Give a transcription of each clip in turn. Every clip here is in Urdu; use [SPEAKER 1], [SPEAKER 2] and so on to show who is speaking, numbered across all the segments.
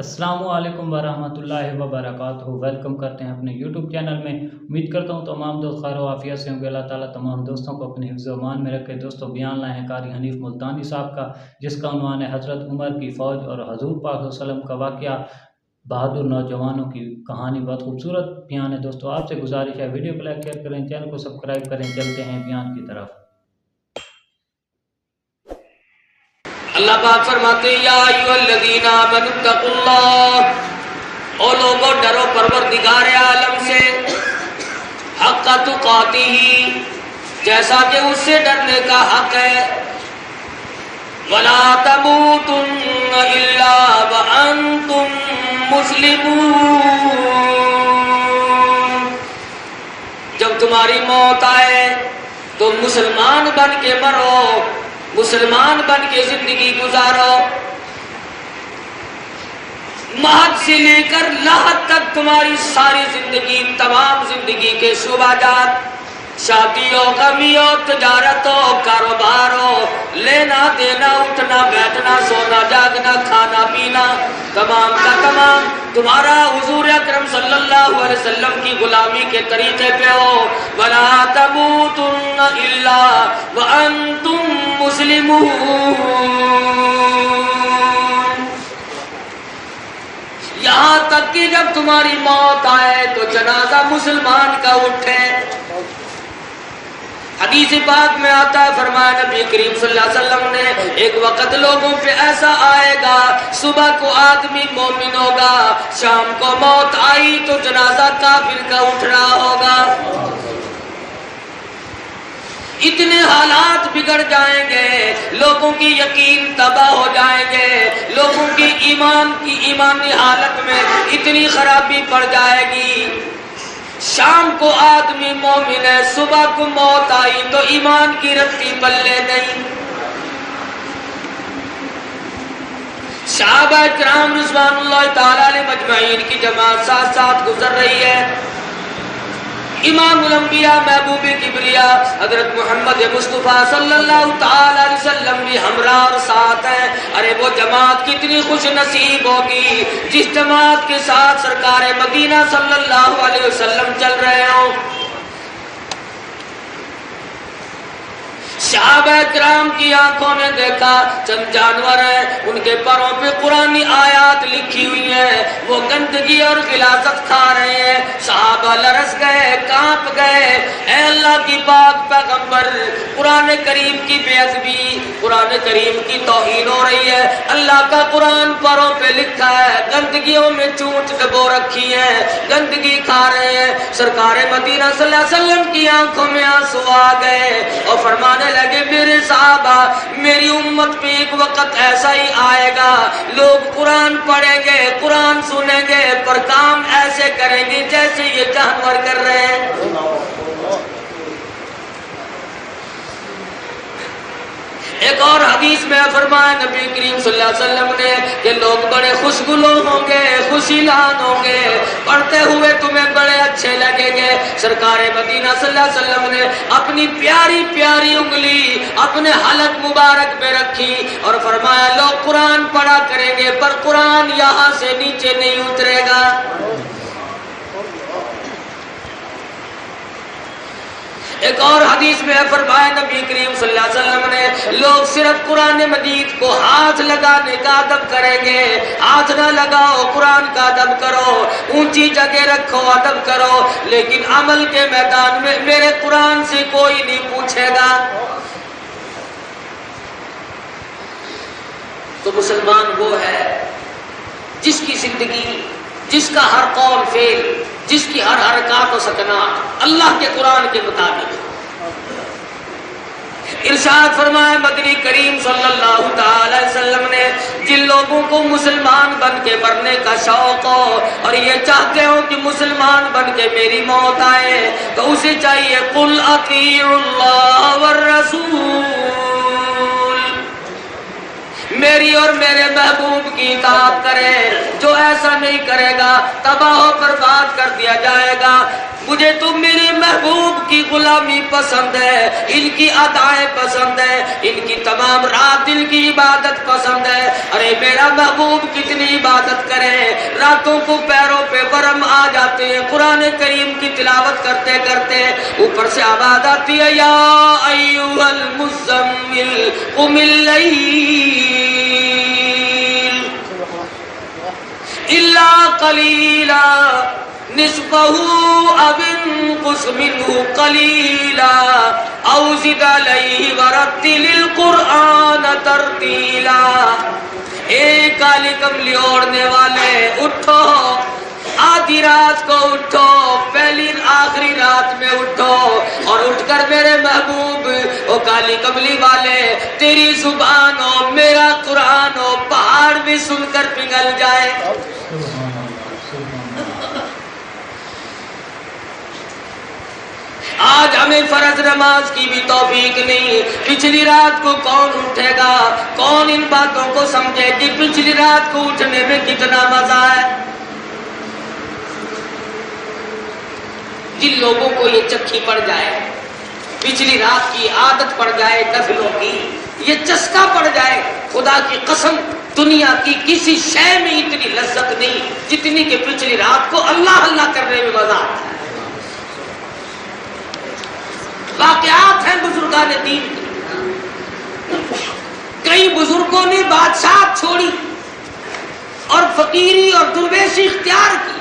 [SPEAKER 1] السلام علیکم ورحمۃ اللہ وبرکاتہ۔ ویلکم کرتے ہیں اپنے یوٹیوب چینل میں۔ امید کرتا ہوں تمام دوست خیر و عافیت سے ہوں گے۔ اللہ تعالیٰ تمام دوستوں کو اپنے حفظ و امان میں رکھے۔ دوستوں بیان لائے ہیں قاری حنیف ملتانی صاحب کا، جس کا عنوان ہے حضرت عمر کی فوج اور حضور پاک صلی اللہ علیہ وسلم کا واقعہ، بہادر نوجوانوں کی کہانی۔ بہت خوبصورت بیان ہے دوستوں، آپ سے گزارش ہے ویڈیو کو لائک شیئر کریں، چینل کو سبسکرائب کریں۔ چلتے ہیں بیان کی طرف۔
[SPEAKER 2] اللہ پاک فرماتے ہیں یا ایھا الذین آمنوا اتقوا اللہ، او لوگو ڈرو پروردگار عالم سے، حق تقاتہ، جیسا کہ اس سے ڈرنے کا حق ہے، ولا تموتن الا وانتم مسلمون، جب تمہاری موت آئے تو مسلمان بن کے مرو، مسلمان بن کے زندگی گزارو۔ مہد سے لے کر لحد تک تمہاری ساری زندگی، تمام زندگی کے شعبہ جات، شادی ہو، غمی ہو، تجارت ہو، کاروبار ہو، لینا دینا، اٹھنا بیٹھنا، سونا جاگنا، کھانا پینا، تمام کا تمام تمہارا حضور اکرم صلی اللہ علیہ وسلم کی غلامی کے طریقے پہ ہو۔ وَلَا تَمُوتُنَّ إِلَّا وَأَنْتُمْ مُسْلِمُونَ، یہاں تک کہ جب تمہاری موت آئے تو جنازہ مسلمان کا اٹھے۔ حدیث پاک میں آتا ہے، فرمایا نبی کریم صلی اللہ علیہ وسلم نے، ایک وقت لوگوں پہ ایسا آئے گا، صبح کو آدمی مومن ہوگا، شام کو موت آئی تو جنازہ کافر کا اٹھ رہا ہوگا۔ اتنے حالات بگڑ جائیں گے، لوگوں کی یقین تباہ ہو جائیں گے، لوگوں کی ایمانی حالت میں اتنی خرابی پڑ جائے گی۔ شام کو آدمی مومن ہے، صبح کو موت آئی تو ایمان کی رتی پلے نہیں۔ صحابہ کرام رضوان اللہ تعالی علیہ مجمعین کی جماعت ساتھ ساتھ گزر رہی ہے۔ امام الانبیاء محبوب کبریاء حضرت محمد مصطفیٰ صلی اللہ تعالی علیہ وسلم بھی ہمراہ اور ساتھ ہیں۔ ارے وہ جماعت کتنی خوش نصیب ہوگی جس جماعت کے ساتھ سرکار مدینہ صلی اللہ علیہ وسلم چل رہے ہوں۔ صحابہ کرام کی آنکھوں نے دیکھا چند جانور ہیں، ان کے پروں پہ قرآنی آیات لکھی ہوئی ہیں، وہ گندگی اور غلاظت کھا رہے ہیں۔ صحابہ لرز گئے، کانپ گئے، اے اللہ کی پاک پیغمبر، قرآن کریم کی بے ادبی، قرآن کریم کی توہین ہو رہی ہے۔ اللہ کا قرآن پروں پہ لکھا ہے، گندگیوں میں چونچ ڈبو رکھی ہے، گندگی کھا رہے ہیں۔ سرکار مدینہ صلی اللہ علیہ وسلم کی آنکھوں میں آنسو آ گئے اور فرمانے لگے، میرے صحابہ، میری امت پہ ایک وقت ایسا ہی آئے گا، لوگ قرآن پڑھیں گے، قرآن سنیں گے، پر کام ایسے کریں گے جیسے یہ جانور کر رہے ہیں۔ ایک اور حدیث میں فرمایا نبی کریم صلی اللہ علیہ وسلم نے کہ لوگ بڑے خوشگلو ہوں گے، خوشی لان ہوں گے، پڑھتے ہوئے تمہیں بڑے اچھے لگیں گے۔ سرکار مدینہ صلی اللہ علیہ وسلم نے اپنی پیاری پیاری انگلی اپنے حلق مبارک پہ رکھی اور فرمایا لوگ قرآن پڑھا کریں گے، پر قرآن یہاں سے نیچے نہیں اترے گا۔ ایک اور حدیث میں فرمایا نبی کریم صلی اللہ علیہ وسلم نے، لوگ صرف قرآن مجید کو ہاتھ لگانے کا ادب کریں گے، ہاتھ نہ لگاؤ، قرآن کا ادب کرو، اونچی جگہ رکھو، ادب کرو، لیکن عمل کے میدان میں میرے قرآن سے کوئی نہیں پوچھے گا۔ تو مسلمان وہ ہے جس کی زندگی، جس کا ہر قول فعل، جس کی ہر حرکات و سکنات اللہ کے قرآن کے مطابق۔ ارشاد فرمایا مدنی کریم صلی اللہ تعالی علیہ وسلم نے، جن لوگوں کو مسلمان بن کے مرنے کا شوق ہو اور یہ چاہتے ہو کہ مسلمان بن کے میری موت آئے، تو اسے چاہیے قل اطیعوا اللہ والرسول، میری اور میرے محبوب کی اطاعت کرے۔ جو ایسا نہیں کرے گا تباہ و برباد کر دیا جائے گا۔ مجھے تو میرے محبوب کی غلامی پسند ہے، ان کی ادائیں پسند ہے، ان کی تمام رات دل کی عبادت پسند ہے۔ ارے میرا محبوب کتنی عبادت کرے، راتوں کو پیروں پہ ورم آ جاتے ہیں قرآن کریم کی تلاوت کرتے کرتے، اوپر سے آواز آتی ہے یا ایھا المزمل قم اللیل الا قلیلا نصفه او انقص منه قلیلا او زد علیہ ورتل القرآن ترتیلا۔ اے کالی کملی اوڑھنے والے اٹھو، آدھی رات کو اٹھو، پہلی آخری رات میں اٹھو، اور اٹھ کر میرے محبوب او کالی کملی والے تیری زبان ہو، میرا قرآن ہو، پہاڑ بھی سن کر پگھل جائے۔ آج ہمیں فرض نماز کی بھی توفیق نہیں، پچھلی رات کو کون اٹھے گا، کون ان باتوں کو سمجھے کہ پچھلی رات کو اٹھنے میں کتنا مزہ ہے۔ جن لوگوں کو یہ چکی پڑ جائے، پچھلی رات کی عادت پڑ جائے، نفلوں کی یہ چسکا پڑ جائے، خدا کی قسم دنیا کی کسی شے میں اتنی لذت نہیں جتنی کہ پچھلی رات کو اللہ اللہ کرنے میں مزہ آتا ہے۔ واقعات ہیں بزرگان دین کے، کئی بزرگوں نے بادشاہ چھوڑی اور فقیری اور درویشی اختیار کی،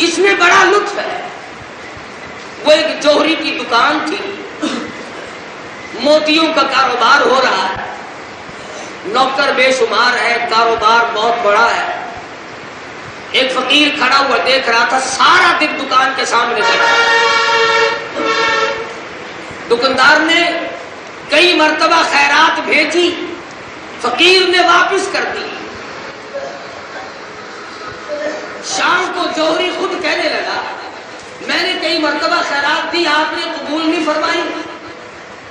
[SPEAKER 2] اس میں بڑا لطف ہے۔ وہ ایک جوہری کی دکان تھی، موتیوں کا کاروبار ہو رہا ہے، نوکر بے شمار ہے، کاروبار بہت بڑا ہے۔ ایک فقیر کھڑا ہوا دیکھ رہا تھا، سارا دن دکان کے سامنے بیٹھا۔ دکاندار نے کئی مرتبہ خیرات بھیجی، فقیر نے واپس کر دی۔ شام کو جوہری خود کہنے لگا میں نے کئی مرتبہ خیرات دی، آپ نے قبول نہیں فرمائی۔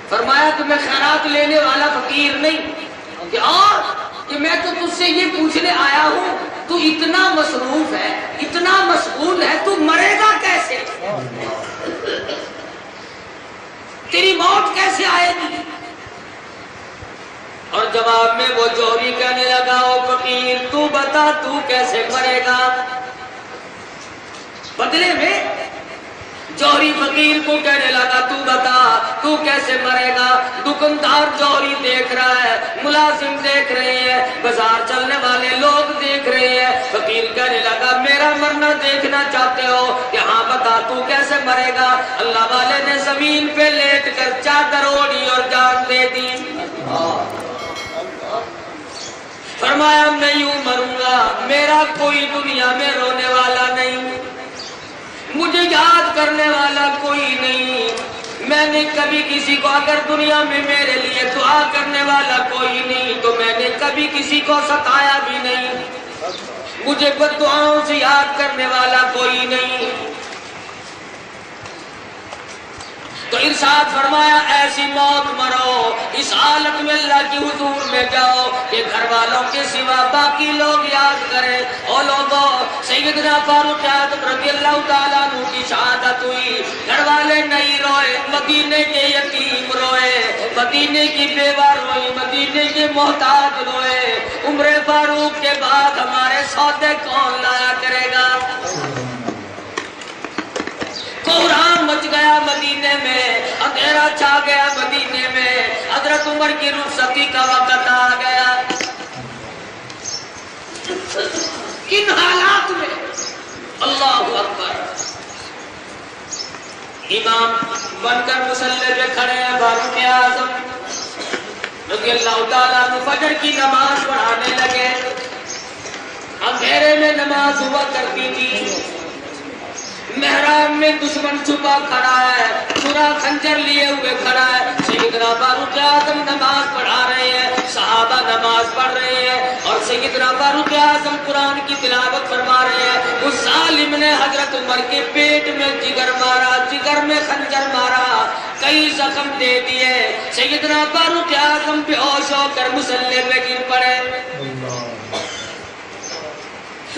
[SPEAKER 2] فرمایا کہ میں خیرات لینے والا فقیر نہیں، کہ اور کہ میں تو تجھ سے یہ پوچھنے آیا ہوں تو اتنا مصروف ہے، اتنا مشغول ہے، تو مرے گا کیسے، تیری موت کیسے آئے گی؟ اور جواب میں وہ جوہری کہنے لگا او فقیر تو بتا تو کیسے مرے گا۔ بدلے میں جوہری فقیر کو کہنے لگا تو بتا تو کیسے مرے گا۔ دکاندار جوہری دیکھ رہا ہے، ملازم دیکھ رہے ہیں، بازار چلنے والے لوگ دیکھ رہے ہیں۔ فقیر کہنے لگا میرا مرنا دیکھنا چاہتے ہو کہ ہاں بتا تو کیسے مرے گا۔ اللہ والے نے زمین پہ لیٹ کر چادر اوڑھی اور جان دے دی۔ فرمایا میں یوں مروں گا، میرا کوئی دنیا میں رونے والا نہیں، مجھے یاد کرنے والا کوئی نہیں، میں نے کبھی کسی کو، اگر دنیا میں میرے لیے دعا کرنے والا کوئی نہیں تو میں نے کبھی کسی کو ستایا بھی نہیں، مجھے بد دعاؤں سے یاد کرنے والا کوئی نہیں۔ تو ارشاد فرمایا ایسی موت مرو، اس حالت میں اللہ کی حضور میں جاؤ کہ گھر والوں کے سوا باقی لوگ یاد کریں۔ او لوگوں، سیدنا فاروق اعظم رضی اللہ تعالیٰ عنہ کی شہادت ہوئی، گھر والے نہیں روئے، مدینے کے یتیم روئے، مدینے کی بیوہ روئی، مدینے کے محتاج روئے۔ عمر فاروق کے بعد ہمارے سودے کون لایا کرے گا؟ کوہرام مچ گیا مدینے میں، اندھیرا چھا گیا مدینے میں، حضرت عمر کی رخصتی کا وقت آ گیا۔ کن حالات میں اللہ اکبر، امام بن کر مصلی پہ کھڑے ہیں فاروق اعظم رضی اللہ تعالیٰ عنہ، فجر کی نماز پڑھانے لگے۔ اندھیرے میں نماز ہوا کرتی تھی، محراب میں دشمن چھپا کھڑا ہے، چھرا خنجر لیے ہوئے کھڑا ہے۔ سیدنا فاروق اعظم نماز پڑھا رہے ہیں، صحابہ نماز پڑھ رہے ہیں، اور سیدنا فاروق اعظم قرآن کی تلاوت فرما رہے ہیں۔ اس ظالم نے حضرت عمر کے پیٹ میں جگر مارا، جگر میں خنجر مارا، کئی زخم دے دیے۔ سیدنا فاروق اعظم بے ہوش ہو کر مصلی پہ گر پڑے،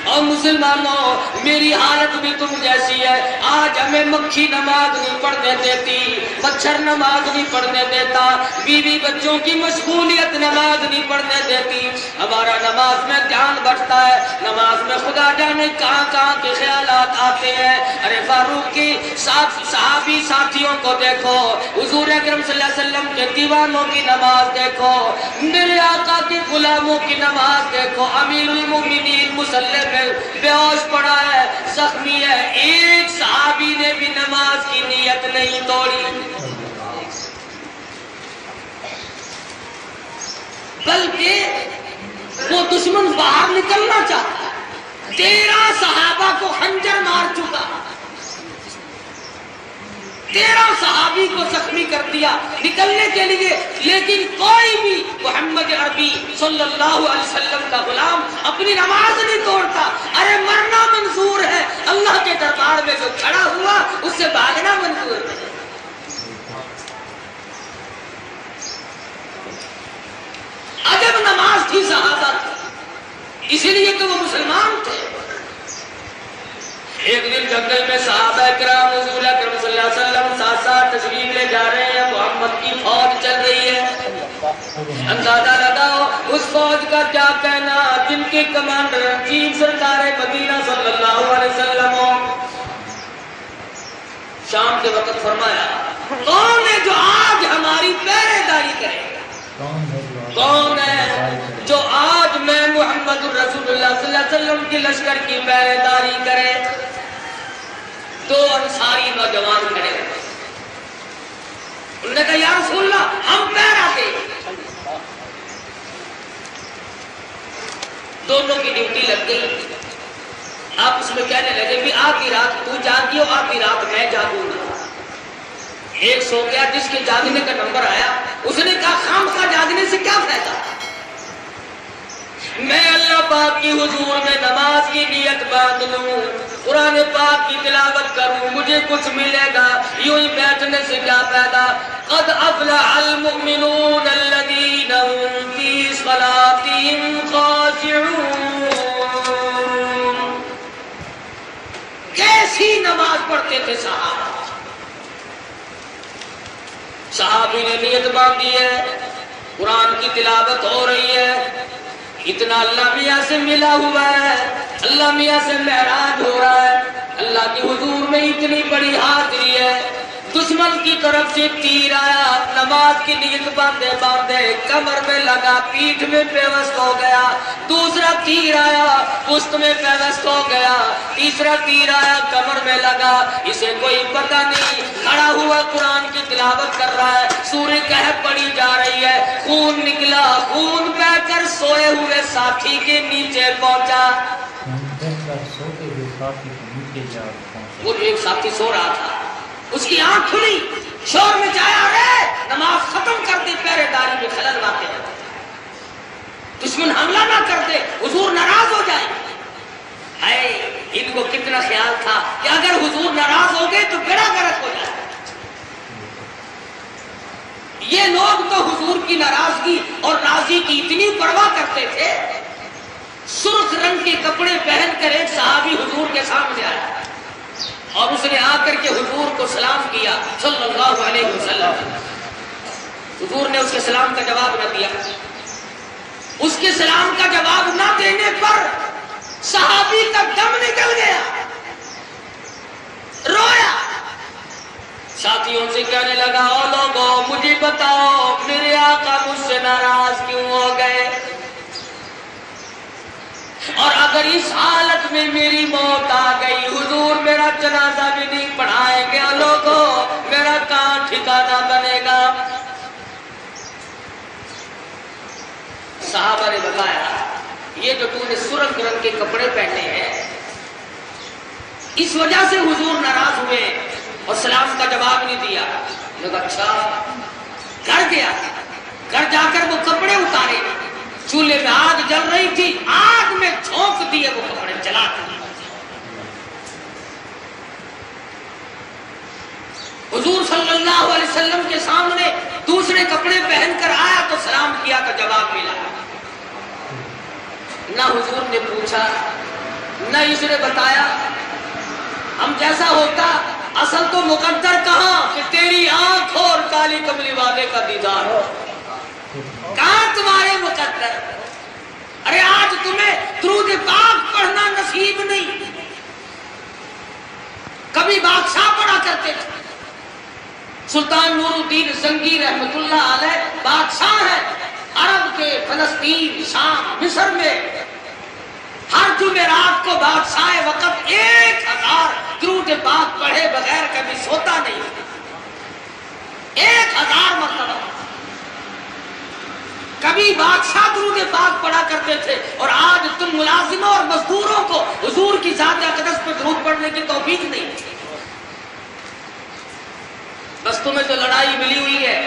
[SPEAKER 2] اور مسلمانوں میری حالت بھی تم جیسی ہے. آج ہمیں مکھی نماز نہیں پڑھنے دیتی, مچھر نماز نہیں پڑھنے دیتا, بیوی بچوں کی مشغولیت نماز نہیں پڑھنے دیتی. ہمارا نماز میں دھیان بٹتا ہے, نماز میں خدا جانے کہاں کہاں کے خیالات آتے ہیں. ارے فاروق کی صحابی ساتھیوں کو دیکھو, حضور اکرم صلی اللہ علیہ وسلم کے دیوانوں کی نماز دیکھو, میرے آقا کے غلاموں کی نماز دیکھو. امیر المومنین مصلی پہ بے ہوش پڑا ہے, زخمی ہے, ایک صحابی نے بھی نماز کی نیت نہیں توڑی, بلکہ وہ دشمن باہر نکلنا چاہتا. 13 صحابہ کو خنجر مار چکا, 13 صحابی کو زخمی کر دیا نکلنے کے لیے, لیکن کوئی بھی محمد عربی صلی اللہ علیہ وسلم کا غلام اپنی نماز نہیں توڑتا. ارے مرنا منظور ہے, اللہ کے دربار میں جو کھڑا ہوا اس سے بھاگنا منظور ہے. عجب نماز تھی صحابہ کی, اسی لیے تو وہ مسلمان تھے. ایک دن جنگل میں صحابہ کرام رسول اکرم صلی اللہ علیہ وسلم ساتھ ساتھ تشریف لے جا رہے ہیں, محمد کی فوج چل رہی ہے. اندازہ لگاؤ اس فوج کا کیا کہنا جن کے کمانڈر چیف سرکار مدینہ صلی اللہ علیہ وسلم ہو. شام کے وقت فرمایا, کون ہے جو آج ہماری پہرے داری کرے, کون ہے جو آج میں محمد رسول اللہ صلی اللہ علیہ وسلم کی لشکر کی پہرے داری کرے. 2 انصاری نوجوان کھڑے ہوئے, انہوں نے کہا یا رسول اللہ ہم پہرا دیں. دونوں کی ڈیوٹی لگ گئی. آپ اس میں کہنے لگے بھی آدھی رات تو جاگی ہو, آدھی رات میں جاگوں گا. ایک سو گیا, جس کے جاگنے کا نمبر آیا اس نے کہا خام کا جاگنے سے کیا فائدہ, میں اللہ پاک کی حضور میں نماز کی نیت باندھ لوں, قرآن پاک کی تلاوت کروں, مجھے کچھ ملے گا, یوں ہی بیٹھنے سے کیا فائدہ. قد افلح المؤمنون الذین هم فی صلاتهم خاشعون. کیسی نماز پڑھتے تھے صحابہ. صحابی نے نیت باندھی ہے, قرآن کی تلاوت ہو رہی ہے, اتنا اللہ میاں سے ملا ہوا ہے, اللہ میاں سے معراج ہو رہا ہے, اللہ کی حضور میں اتنی بڑی حاضری ہے. دشمن کی طرف سے تیر آیا, نماز کی نیت باندھے باندھے کمر میں لگا, پیٹھ میں پیوست ہو گیا. دوسرا تیر آیا, پشت میں پیوست ہو گیا. تیسرا تیر آیا, کمر میں لگا. اسے کوئی پتہ نہیں, کھڑا ہوا قرآن کی تلاوت کر رہا ہے, سورہ کہف پڑھی جا رہی ہے. خون نکلا, خون بہ کر سوئے ہوئے ساتھی کے نیچے پہنچا. وہ ایک ساتھی سو رہا تھا, اس کی آنکھ کھلی, شور میں جایا, رے نماز ختم کر دے, پہرے داری میں خلل واقع ہے, دشمن حملہ نہ کر دے, حضور ناراض ہو جائے. ان کو کتنا خیال تھا کہ اگر حضور ناراض ہو گئے تو بیڑا غرق ہو جائے. یہ لوگ تو حضور کی ناراضگی اور راضی کی اتنی پرواہ کرتے تھے. سرخ رنگ کے کپڑے پہن کر ایک صحابی حضور کے سامنے آیا اور اس نے آ کر کے حضور کو سلام کیا صلی اللہ علیہ وسلم. حضور نے اس کے سلام کا جواب نہ دیا. اس کے سلام کا جواب نہ دینے پر صحابی کا دم نکل گیا, رویا. ساتھیوں سے کہنے لگا, او لوگوں مجھے بتاؤ میرے آقا مجھ سے ناراض کیوں ہو گئے, اور اگر اس حالت میں میری موت آ گئی, حضور میرا جنازہ بھی نہیں پڑھائیں گے, لوگوں میرا کہاں ٹھکانہ بنے گا. صحابہ نے بتایا, یہ جو تم نے سرخ رنگ کے کپڑے پہنے ہیں اس وجہ سے حضور ناراض ہوئے اور سلام کا جواب نہیں دیا. لوگ اچھا. گھر گیا, گھر جا کر وہ کپڑے اتارے, چولہے میں آگ جل رہی تھی, آگ میں جھونک دیے وہ کپڑے جلا دیے. حضور صلی اللہ علیہ وسلم کے سامنے دوسرے کپڑے پہن کر آیا تو سلام کیا تو جواب ملا. نہ حضور نے پوچھا نہ اس نے بتایا ہم جیسا ہوتا. اصل تو مقدر کہاں کہ تیری آنکھ ہو اور کالی کملی والے کا دیدار ہو. کہاں تمہارے مقدر؟ ارے آج تمہیں درود پاک پڑھنا نصیب نہیں. کبھی بادشاہ پڑھا کرتے تھے. سلطان نور الدین زنگی رحمت اللہ علیہ بادشاہ ہیں عرب کے، فلسطین، شام، مصر میں. ہر جمعرات کو بادشاہ وقت 1000 درود پاک پڑھے بغیر کبھی سوتا نہیں. 1000 مرتبہ. کبھی بادشاہ درود پاک پڑھا کرتے تھے اور آج تم ملازموں اور مزدوروں کو حضور کی ذات اقدس پہ درود پڑھنے کی توفیق نہیں. بس تمہیں تو لڑائی ملی ہوئی ہے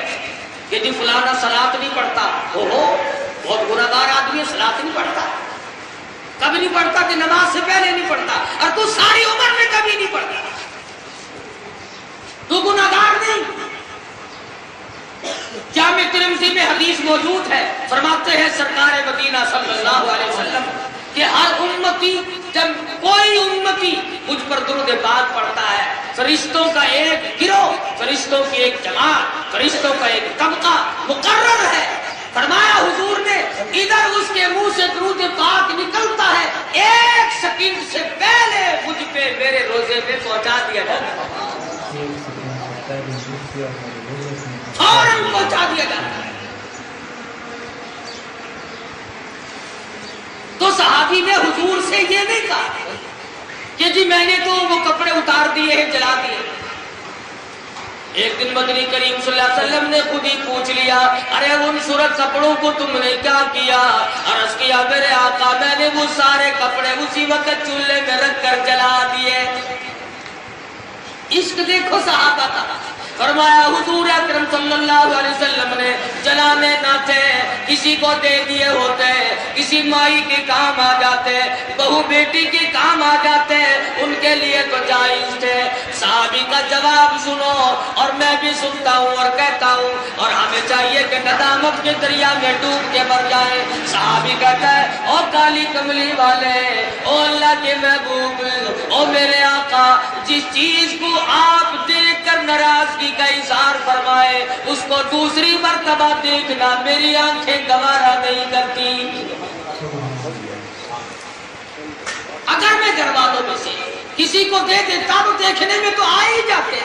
[SPEAKER 2] کہ جی فلانا صلاۃ نہیں پڑھتا. بہت گناہگار آدمی ہے، صلاۃ نہیں پڑھتا. کبھی نہیں پڑھتا کہ نماز سے پہلے نہیں پڑھتا، اور تو ساری عمر میں کبھی نہیں پڑھتا. تو گناہگار نہیں. جامع ترمذی میں حدیث موجود ہے، فرماتے ہیں سرکار مدینہ صلی اللہ علیہ وسلم کہ ہر امتی، جب کوئی امتی مجھ پر درود پاک پڑھتا ہے، فرشتوں کا ایک گروہ، فرشتوں کی ایک جماعت، فرشتوں کا ایک طبقہ مقرر ہے. فرمایا حضور نے ادھر اس کے منہ سے درود پاک نکلتا ہے، 1 سیکنڈ سے پہلے مجھ پہ میرے روزے میں پہنچا دیا جاتا ہے. فوراً پہنچا دیا جاتا ہے. تو صحابی نے حضور سے یہ نہیں کہا کہ جی میں نے تو وہ کپڑے اتار دیے ہیں، جلا دیے. ایک دن مدنی کریم صلی اللہ علیہ وسلم نے خود ہی پوچھ لیا، ارے ان سرخ کپڑوں کو تم نے کیا کیا؟ عرض کیا میرے آقا میں نے وہ سارے کپڑے اسی وقت چولہے میں رکھ کر جلا دیے. عشق دیکھو صحابہ کا. فرمایا حضور اکرم صلی اللہ علیہ وسلم نے جلانے نہ تھے، کسی کو دے دیے ہوتے، کسی مائی کے کام آ جاتے، بہو بیٹی کے کام آ جاتے، ان کے لیے تو جائز تھے. صحابی کا جواب سنو اور میں بھی سنتا ہوں اور کہتا ہوں، اور ہمیں چاہیے کہ ندامت کے دریا میں ڈوب کے مر جائیں. صحابی کہتا ہے او کالی کملی والے، او اللہ کے محبوب، او میرے آقا، جس چیز کو آپ دیکھ کر ناراضگی کا اظہار فرمائے اس کو دوسری مرتبہ دیکھنا میری آنکھیں گوارا نہیں کرتی. اگر میں گھر والوں میں سے کسی کو دے دیتا تو دیکھنے میں تو آ ہی جاتے.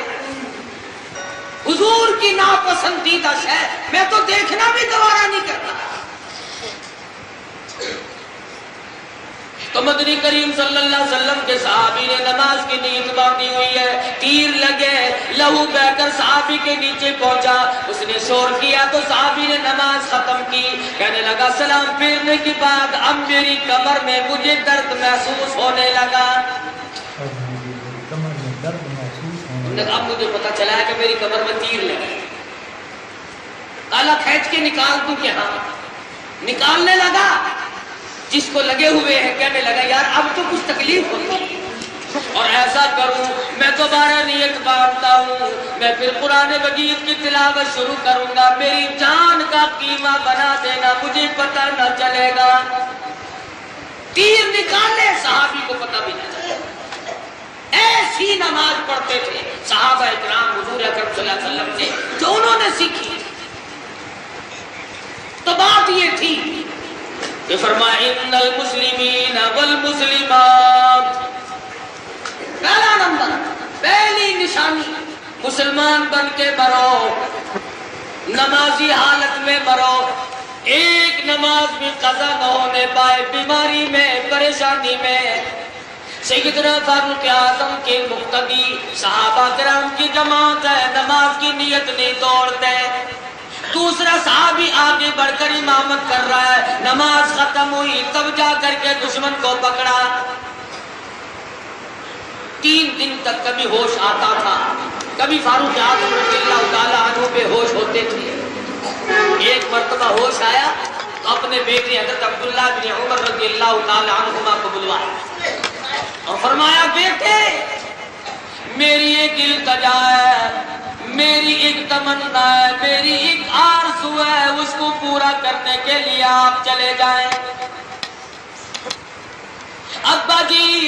[SPEAKER 2] حضور کی ناپسندیدہ شے میں تو دیکھنا بھی گوارا نہیں کرتا. تو مدنی کریم صلی اللہ علیہ وسلم کے صحابی نے نماز کی نیت باندھی ہوئی ہے، تیر لگے، لہو بہ کر صحابی کے نیچے پہنچا. اس نے شور کیا تو صحابی نے نماز ختم کی. کہنے لگا سلام پھیرنے کے بعد اب میری کمر میں مجھے درد محسوس ہونے لگا. اب مجھے پتا چلا ہے کہ میری کمر میں تیر لگا. تالا کھینچ کے نکال دوں کہ ہاں. نکالنے لگا، جس کو لگے ہوئے ہیں کہنے لگا یار اب تو کچھ تکلیف ہوتی اور ایسا کروں میں دوبارہ نیت باندھتا ہوں، میں پھر قرآن مجید کی تلاوت شروع کروں گا، میری جان کا قیمہ بنا دینا، مجھے پتہ نہ چلے گا. تیر نکالنے صحابی کو پتہ بھی نہ چلے. ایسی نماز پڑھتے تھے صحابہ اکرام حضور اکرم صلی اللہ علیہ وسلم سے جو انہوں نے سیکھی. تو بات یہ تھی کہ فرمایا ان المسلمین والمسلمات، پہلا نمبر، پہلی نشانی، مسلمان بن کے مرو، نمازی حالت میں مرو. ایک نماز بھی قضا نہ ہونے پائے، بیماری میں، پریشانی میں. سیدنا فاروق اعظم کے مقتدی صحابہ کرام کی جماعت ہے، نماز کی نیت نہیں توڑتے. دوسرا صحابی آگے بڑھ کر امامت کر رہا ہے، نماز ختم ہوئی تب جا کر کے دشمن کو پکڑا. 3 دن تک کبھی ہوش آتا تھا، کبھی فاروق اعظم رضی اللہ تعالیٰ عنہ بے ہوش ہوتے تھے. ایک مرتبہ ہوش آیا تو اپنے بیٹے حضرت عبداللہ بن عمر رضی اللہ تعالیٰ عنہما کو بلوایا اور فرمایا بیٹے میری ایک التجا ہے، میری ایک تمنا ہے، میری ایک آرزو ہے، اس کو پورا کرنے کے لیے آپ چلے جائیں. ابا جی